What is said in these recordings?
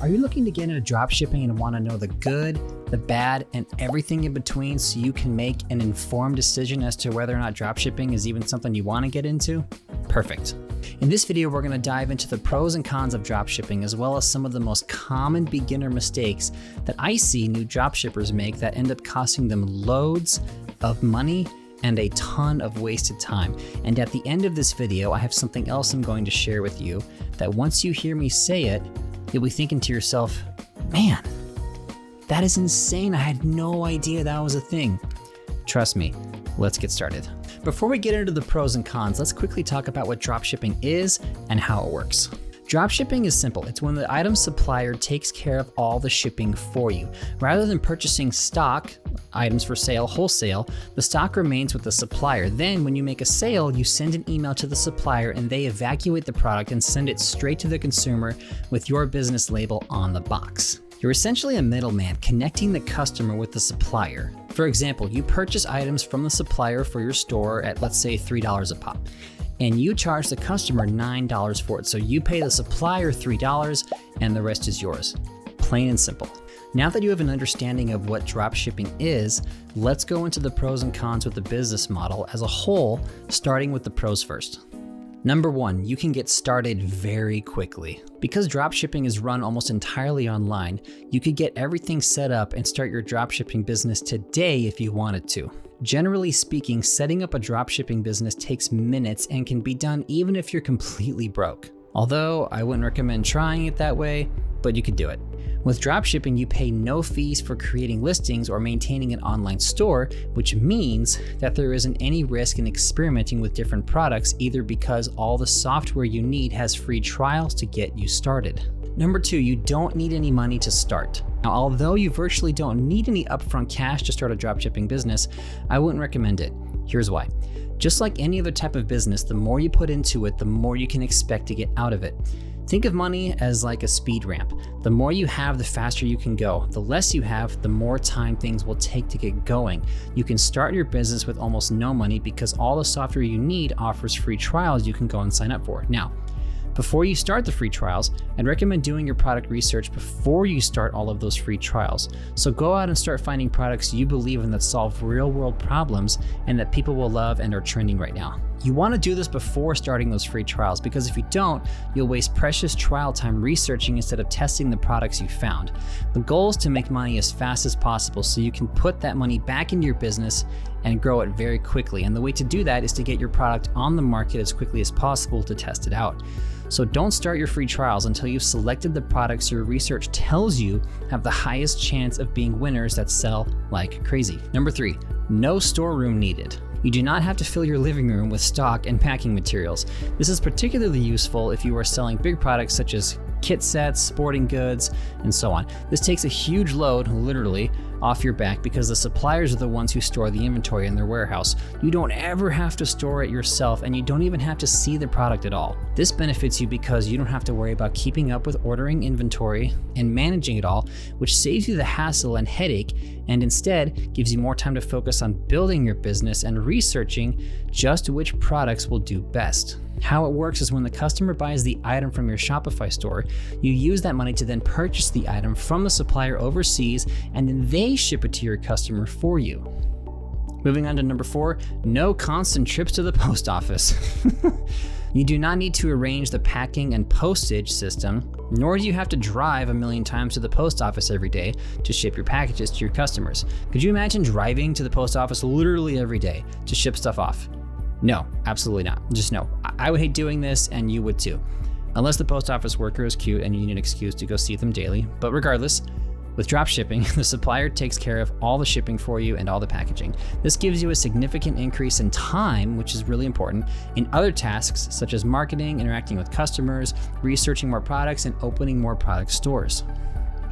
Are you looking to get into dropshipping and want to know the good, the bad, and everything in between so you can make an informed decision as to whether or not dropshipping is even something you want to get into? Perfect. In this video, we're going to dive into the pros and cons of dropshipping, as well as some of the most common beginner mistakes that I see new dropshippers make that end up costing them loads of money and a ton of wasted time. And at the end of this video, I have something else I'm going to share with you that once you hear me say it, you'll be thinking to yourself, man, that is insane. I had no idea that was a thing. Trust me, let's get started. Before we get into the pros and cons, let's quickly talk about what dropshipping is and how it works. Dropshipping is simple. It's when the item supplier takes care of all the shipping for you. Rather than purchasing stock, items for sale wholesale, the stock remains with the supplier. Then when you make a sale, you send an email to the supplier and they evacuate the product and send it straight to the consumer with your business label on the box. You're essentially a middleman connecting the customer with the supplier. For example, you purchase items from the supplier for your store at, let's say, $3 a pop, and you charge the customer $9 for it. So you pay the supplier $3 and the rest is yours. Plain and simple. Now that you have an understanding of what dropshipping is, let's go into the pros and cons with the business model as a whole, starting with the pros first. Number one, you can get started very quickly. Because dropshipping is run almost entirely online, you could get everything set up and start your dropshipping business today if you wanted to. Generally speaking, setting up a dropshipping business takes minutes and can be done even if you're completely broke. Although I wouldn't recommend trying it that way, but you could do it. With dropshipping, you pay no fees for creating listings or maintaining an online store, which means that there isn't any risk in experimenting with different products, either because all the software you need has free trials to get you started. Number two, you don't need any money to start. Now, although you virtually don't need any upfront cash to start a dropshipping business, I wouldn't recommend it. Here's why. Just like any other type of business, the more you put into it, the more you can expect to get out of it. Think of money as like a speed ramp. The more you have, the faster you can go. The less you have, the more time things will take to get going. You can start your business with almost no money because all the software you need offers free trials you can go and sign up for. Now, before you start the free trials, I'd recommend doing your product research before you start all of those free trials. So go out and start finding products you believe in that solve real world problems and that people will love and are trending right now. You want to do this before starting those free trials, because if you don't, you'll waste precious trial time researching instead of testing the products you found. The goal is to make money as fast as possible so you can put that money back into your business and grow it very quickly. And the way to do that is to get your product on the market as quickly as possible to test it out. So don't start your free trials until you've selected the products your research tells you have the highest chance of being winners that sell like crazy. Number three, no storeroom needed. You do not have to fill your living room with stock and packing materials. This is particularly useful if you are selling big products such as kit sets, sporting goods, and so on. This takes a huge load, literally, off your back because the suppliers are the ones who store the inventory in their warehouse. You don't ever have to store it yourself, and you don't even have to see the product at all. This benefits you because you don't have to worry about keeping up with ordering inventory and managing it all, which saves you the hassle and headache, and instead gives you more time to focus on building your business and researching just which products will do best. How it works is when the customer buys the item from your Shopify store, you use that money to then purchase the item from the supplier overseas, and then they ship it to your customer for you. Moving on to number four, no constant trips to the post office. You do not need to arrange the packing and postage system, nor do you have to drive a million times to the post office every day to ship your packages to your customers. Could you imagine driving to the post office literally every day to ship stuff off? No, absolutely not. Just no. I would hate doing this, and you would too. Unless the post office worker is cute and you need an excuse to go see them daily. But regardless, with dropshipping, the supplier takes care of all the shipping for you and all the packaging. This gives you a significant increase in time, which is really important, in other tasks such as marketing, interacting with customers, researching more products, and opening more product stores.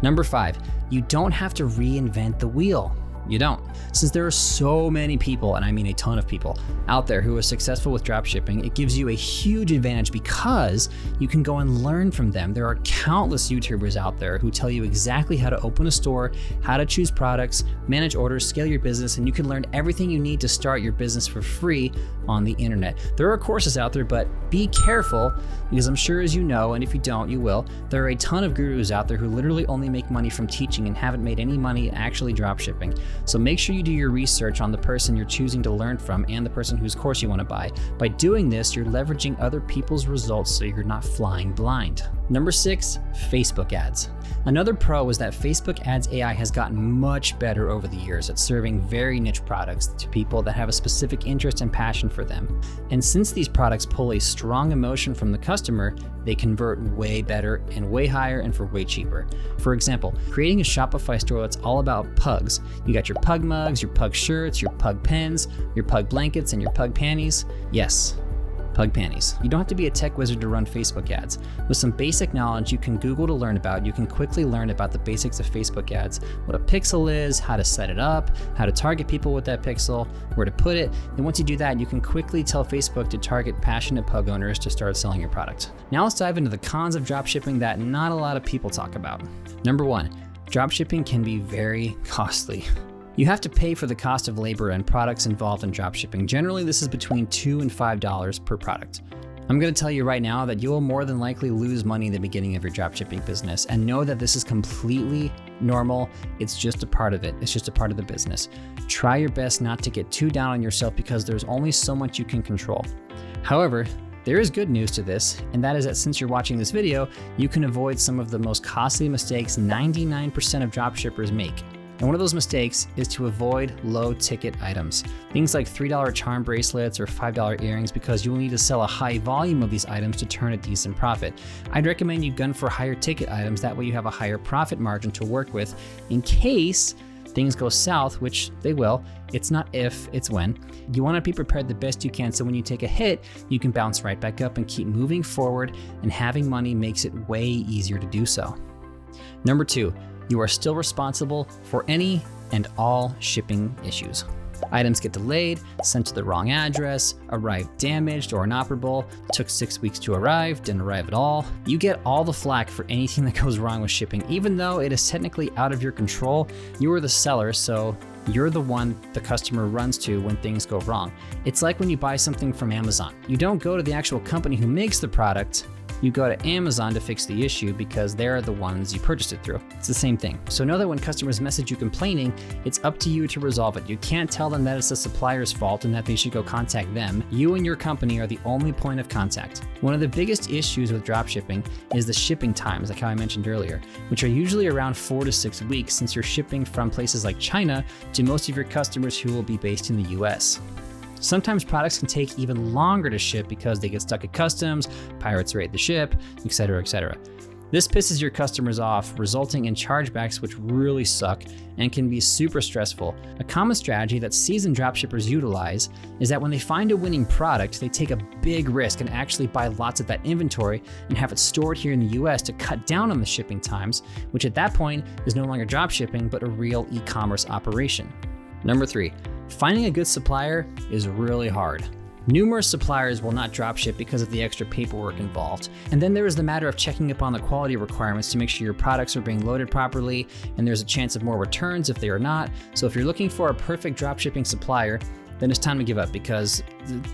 Number five, you don't have to reinvent the wheel. You don't. Since there are so many people, and I mean a ton of people, out there who are successful with dropshipping, it gives you a huge advantage because you can go and learn from them. There are countless YouTubers out there who tell you exactly how to open a store, how to choose products, manage orders, scale your business, and you can learn everything you need to start your business for free on the internet. There are courses out there, but be careful because I'm sure, as you know, and if you don't, you will, there are a ton of gurus out there who literally only make money from teaching and haven't made any money actually dropshipping. So make sure you do your research on the person you're choosing to learn from and the person whose course you want to buy. By doing this, you're leveraging other people's results so you're not flying blind. Number 6, Facebook ads. Another pro is that Facebook ads AI has gotten much better over the years at serving very niche products to people that have a specific interest and passion for them. And since these products pull a strong emotion from the customer, they convert way better and way higher and for way cheaper. For example, creating a Shopify store that's all about pugs. You got your pug mugs, your pug shirts, your pug pens, your pug blankets, and your pug panties. Yes, pug panties. You don't have to be a tech wizard to run Facebook ads. With some basic knowledge you can Google to learn about, you can quickly learn about the basics of Facebook ads, what a pixel is, how to set it up, how to target people with that pixel, where to put it. And once you do that, you can quickly tell Facebook to target passionate pug owners to start selling your product. Now let's dive into the cons of dropshipping that not a lot of people talk about. Number 1, dropshipping can be very costly. You have to pay for the cost of labor and products involved in dropshipping. Generally, this is between $2 and $5 per product. I'm going to tell you right now that you will more than likely lose money in the beginning of your dropshipping business, and know that this is completely normal. It's just a part of it. It's just a part of the business. Try your best not to get too down on yourself because there's only so much you can control. However, there is good news to this, and that is that since you're watching this video, you can avoid some of the most costly mistakes 99% of dropshippers make. And one of those mistakes is to avoid low ticket items. Things like $3 charm bracelets or $5 earrings, because you will need to sell a high volume of these items to turn a decent profit. I'd recommend you gun for higher ticket items. That way you have a higher profit margin to work with in case things go south, which they will. It's not if, it's when. You want to be prepared the best you can so when you take a hit, you can bounce right back up and keep moving forward, and having money makes it way easier to do so. Number 2, you are still responsible for any and all shipping issues. Items get delayed, sent to the wrong address, arrive damaged or inoperable, took 6 weeks to arrive, didn't arrive at all. You get all the flack for anything that goes wrong with shipping. Even though it is technically out of your control, you are the seller, so you're the one the customer runs to when things go wrong. It's like when you buy something from Amazon. You don't go to the actual company who makes the product. You go to Amazon to fix the issue because they're the ones you purchased it through. It's the same thing. So know that when customers message you complaining, it's up to you to resolve it. You can't tell them that it's the supplier's fault and that they should go contact them. You and your company are the only point of contact. One of the biggest issues with dropshipping is the shipping times, like how I mentioned earlier, which are usually around 4 to 6 weeks, since you're shipping from places like China to most of your customers who will be based in the US. Sometimes products can take even longer to ship because they get stuck at customs, pirates raid the ship, etc., etc. This pisses your customers off, resulting in chargebacks, which really suck and can be super stressful. A common strategy that seasoned dropshippers utilize is that when they find a winning product, they take a big risk and actually buy lots of that inventory and have it stored here in the US to cut down on the shipping times, which at that point is no longer dropshipping, but a real e-commerce operation. Number 3, finding a good supplier is really hard. Numerous suppliers will not dropship because of the extra paperwork involved. And then there is the matter of checking up on the quality requirements to make sure your products are being loaded properly, and there's a chance of more returns if they are not. So if you're looking for a perfect dropshipping supplier, then it's time to give up because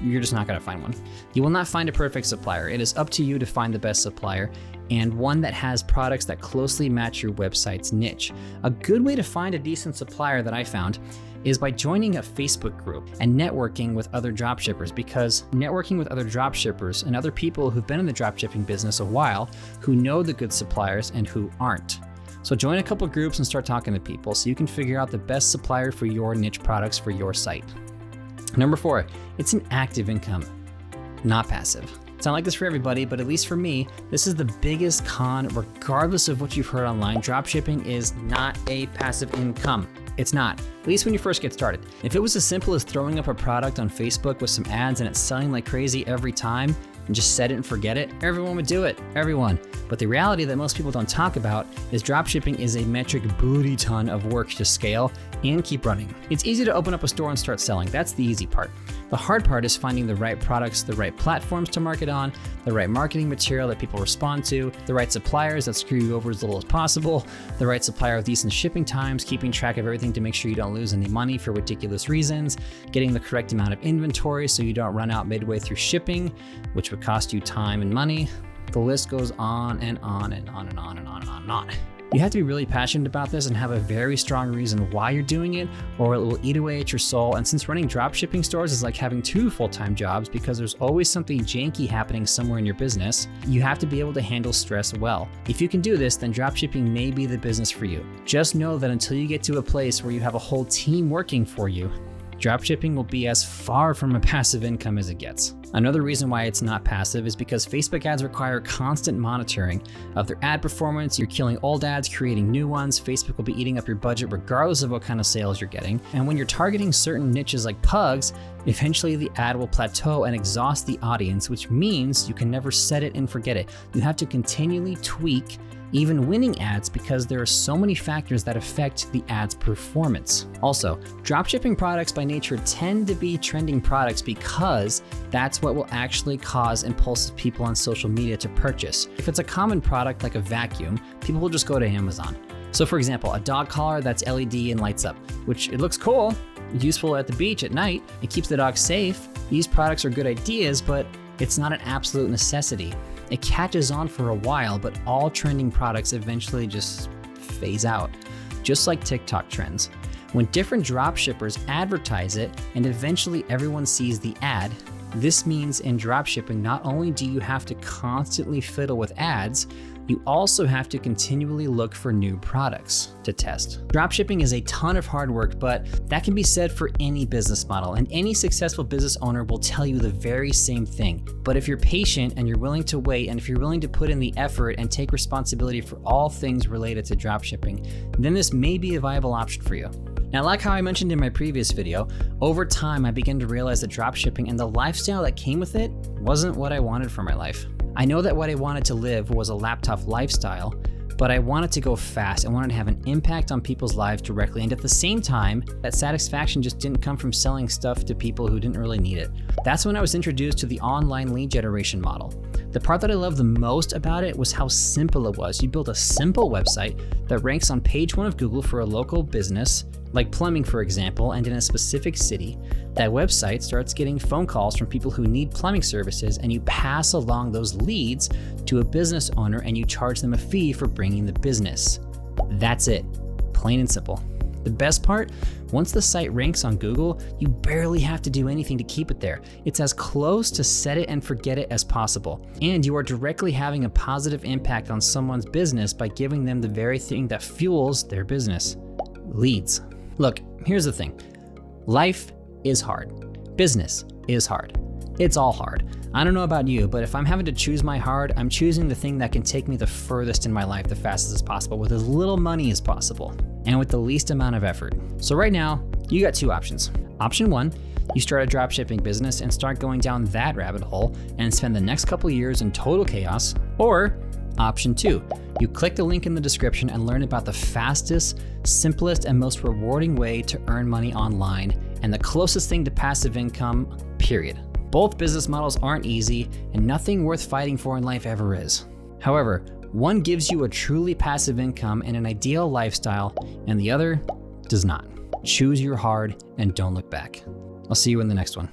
you're just not going to find one. You will not find a perfect supplier. It is up to you to find the best supplier, and one that has products that closely match your website's niche. A good way to find a decent supplier that I found is by joining a Facebook group and networking with other dropshippers, because networking with other dropshippers and other people who've been in the dropshipping business a while, who know the good suppliers and who aren't. So join a couple groups and start talking to people so you can figure out the best supplier for your niche products for your site. Number 4, it's an active income, not passive. It's not like this for everybody, but at least for me, this is the biggest con. Regardless of what you've heard online, dropshipping is not a passive income. It's not, at least when you first get started. If it was as simple as throwing up a product on Facebook with some ads and it's selling like crazy every time, and just set it and forget it, everyone would do it, everyone. But the reality that most people don't talk about is dropshipping is a metric booty ton of work to scale and keep running. It's easy to open up a store and start selling. That's the easy part. The hard part is finding the right products, the right platforms to market on, the right marketing material that people respond to, the right suppliers that screw you over as little as possible, the right supplier with decent shipping times, keeping track of everything to make sure you don't lose any money for ridiculous reasons, getting the correct amount of inventory so you don't run out midway through shipping, which would cost you time and money. The list goes on and on and on and on and on and on and on. You have to be really passionate about this and have a very strong reason why you're doing it, or it will eat away at your soul. And since running dropshipping stores is like having 2 full-time jobs because there's always something janky happening somewhere in your business, you have to be able to handle stress well. If you can do this, then dropshipping may be the business for you. Just know that until you get to a place where you have a whole team working for you, dropshipping will be as far from a passive income as it gets. Another reason why it's not passive is because Facebook ads require constant monitoring of their ad performance. You're killing old ads, creating new ones. Facebook will be eating up your budget regardless of what kind of sales you're getting. And when you're targeting certain niches like pugs, eventually the ad will plateau and exhaust the audience, which means you can never set it and forget it. You have to continually tweak even winning ads because there are so many factors that affect the ad's performance. Also, dropshipping products by nature tend to be trending products because that's what will actually cause impulsive people on social media to purchase. If it's a common product like a vacuum, people will just go to Amazon. So for example, a dog collar that's LED and lights up, which it looks cool, useful at the beach at night, it keeps the dog safe. These products are good ideas, but it's not an absolute necessity. It catches on for a while, but all trending products eventually just phase out, just like TikTok trends. When different dropshippers advertise it and eventually everyone sees the ad, this means in dropshipping, not only do you have to constantly fiddle with ads, you also have to continually look for new products to test. Dropshipping is a ton of hard work, but that can be said for any business model, and any successful business owner will tell you the very same thing. But if you're patient and you're willing to wait, and if you're willing to put in the effort and take responsibility for all things related to dropshipping, then this may be a viable option for you. Now, like how I mentioned in my previous video, over time I began to realize that dropshipping and the lifestyle that came with it wasn't what I wanted for my life. I know that what I wanted to live was a laptop lifestyle, but I wanted to go fast. I wanted to have an impact on people's lives directly. And at the same time, that satisfaction just didn't come from selling stuff to people who didn't really need it. That's when I was introduced to the online lead generation model. The part that I loved the most about it was how simple it was. You build a simple website that ranks on page 1 of Google for a local business, like plumbing, for example, and in a specific city. That website starts getting phone calls from people who need plumbing services, and you pass along those leads to a business owner and you charge them a fee for bringing the business. That's it, plain and simple. The best part, once the site ranks on Google, you barely have to do anything to keep it there. It's as close to set it and forget it as possible. And you are directly having a positive impact on someone's business by giving them the very thing that fuels their business: leads. Look, here's the thing. Life is hard. Business is hard. It's all hard. I don't know about you, but if I'm having to choose my hard, I'm choosing the thing that can take me the furthest in my life the fastest as possible with as little money as possible and with the least amount of effort. So right now, you got 2 options. Option 1, you start a dropshipping business and start going down that rabbit hole and spend the next couple years in total chaos. Or option 2, you click the link in the description and learn about the fastest, simplest, and most rewarding way to earn money online and the closest thing to passive income, period. Both business models aren't easy, and nothing worth fighting for in life ever is. However, one gives you a truly passive income and an ideal lifestyle, and the other does not. Choose your hard and don't look back. I'll see you in the next one.